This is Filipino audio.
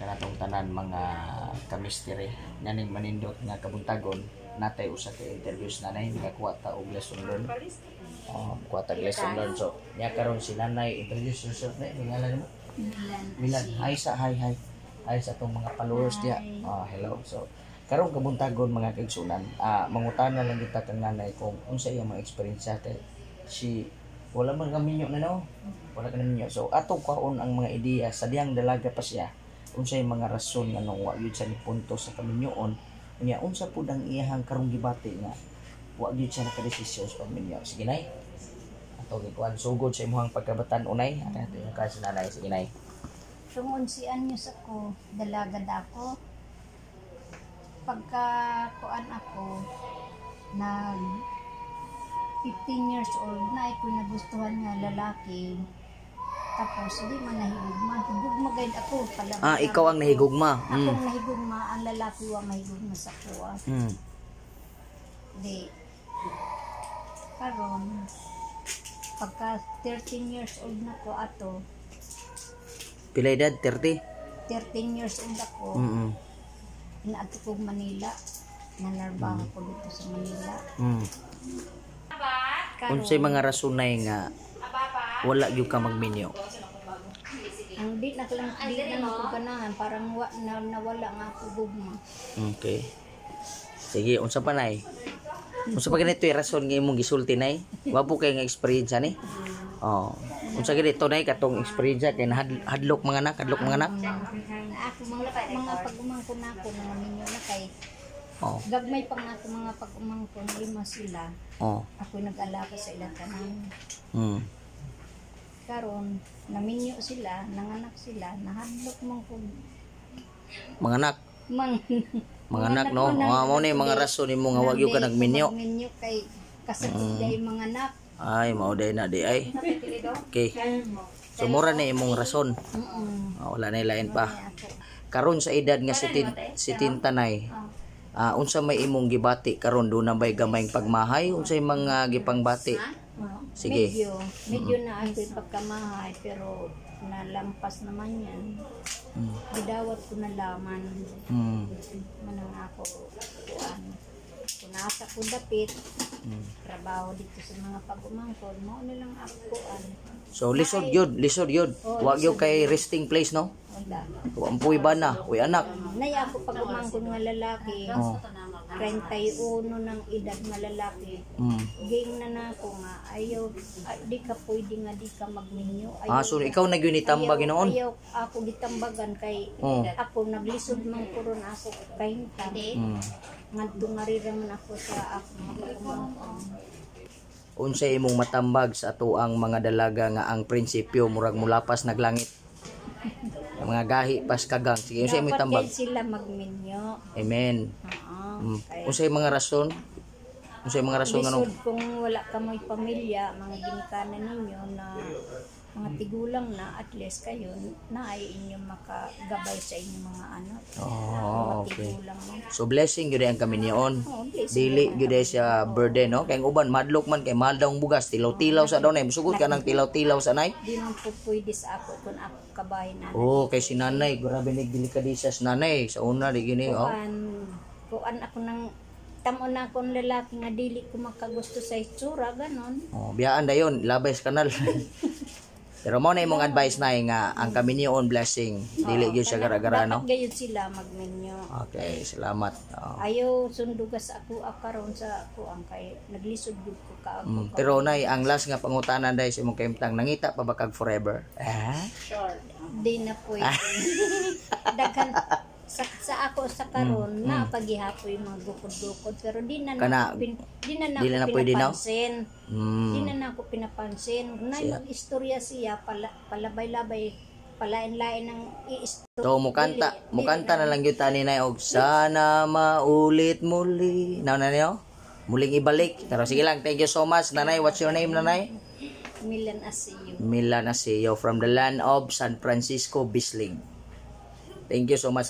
kanatong tanan mga ka-mystery naning manindot nga kabuntagon natay usa ka interviews nanay nakakuha ta og lesson learned. Kuha ta lesson learned. So nya karon si nanay introduce yourself na ngalan mo? Milan. Hi sa atong mga followers diya. Hello. So karon kabuntagon mga kaigsunan, mangutana lang kita kang nanay kung unsa iyang mga experience ate. Si wala man gaminyo na no. Wala ka ninyo. So ato kaon ang mga ideya sa diyang dalaga pa siya. Unsa yung mga rason nga nung wa gyud siya ni punto sa kaminyoon. Unya unsa pud ang iyang karong gibati nga wa gyud siya nakadesisyon sa kaminyo. Sige nay. Ato gikuan sugod sa imong pagkabatan unay. Ato yung kasi nanay sige nay. Tungod si anyos ako, dalaga dako. Pagka kuan ako nag 15 years old na ako nagustuhan nga lalaki. Tapos di man nahigugma. Higugma gayud ako pala. Ikaw ang nahigugma. Ako ang nahigugma, ang lalaki wa mahigugma sa kuwa. Di karon pagka 13 years old na ko ato. Pila edad 30? 13 years old ako. Inaadto ko Manila. Nanarbaho ko dito sa Manila. Unsay mga rasunay nga wala gyud ka magminyo? Ang di na ko ganahan parang nawala nga ako gugma. Okay. Sige, unsa pa nay? Unsa pa ganito yung rason nga imong gisulti nay? Wa po kay nga experience ni? Unsa ganito nay katong experience kay hadlok mga anak, Ako mga pag-umangkon nako mga minyo na kay gagmay pa nga ako mga pag-umangkon, 5 sila. Ako nag-alaga sa ilang tanan. Karon naminyo sila, nanganak sila, nahadlok man ko. Mga anak no. Mao na mga rason nimo nga wa gyud ka nagminyo. Minyo kay kasakit day mga anak. Ay mao day na di ay. Okay. So mura na imong rason. Wala na lain pa. Karon sa edad nga si tintanay. Unsa may imong gibati karon do na bay gamayng pagmahay unsay mga gipangbati? Sige. Medyo na ang pagkamahay pero nalampas naman yan. Bidawat ko na laman. Manang ako kuan. Kunasa ko dapit. Trabaho dito sa mga pag-umangkon mo nilang ako kuan. So lisod yun. Wa gyud kay resting place no? Wala. Ampuy ba na? Uy anak. Nay ako pag-umangkon nga lalaki. 31 ng edad nga lalaki. Ging na nako nga ayaw di ka pwede nga di ka magminyo. So ikaw na gyud nitambag ginoon? Ayaw ako gitambagan kay ako naglisod man kuron ako kay ngadto nga riraman ako sa ako pag-umangkon. Unsay imong matambag sa ato ang mga dalaga nga ang prinsipyo murag mulapas naglangit? Mga gahi pas kagang. Sige, unsay imong tambag? Dapat sila magminyo. Amen. Unsay mga rason? Unsay mga rason ngano? Kung wala ka may pamilya, mga ginikanan ninyo na mga tigulang na at least kayo na ay inyong makagabay sa inyong mga anak. Okay. So blessing gyud ang kaminyoon. Dili gyud siya burden no. Kay uban madlok man kay mahal daw ang bugas, tilaw-tilaw sa daw nay. Musugot ka ng tilaw-tilaw sa nay. Di man po pwede sa ako kung ako kabay na. Kay si nanay, grabe nagdelikadisa sa nanay. Sa una di gini Kuan ako nang tamo na akong lalaki nga dili ko makagusto sa itsura ganon. Biyaan dayon, labay sa kanal. Pero mo na imong advice na nga ang kaminyoon blessing dili gyud siya gara-gara no. Dapat gayud sila magminyo. Okay, salamat. Ayaw sundugas ako karon sa ako ang kay naglisod gyud ko kaagbo. Pero nay ang last nga pangutanan dai sa imong kaimtang nangita pa ba kag forever? Sure. Di na pwede. Daghan sa ako sa karon na paghihapoy mga gukod-gukod pero di na ako pinapansin. Di na ako pinapansin. Nay mag-istorya siya palabay-labay palain-lain ng i-istorya. So mukanta na lang gyud tani nay og sana maulit muli. Naw na niyo? Muling ibalik. Pero sige lang, thank you so much nanay. What's your name nanay? Milan Asio. Milan Asio from the land of San Francisco Bisling. Thank you so much.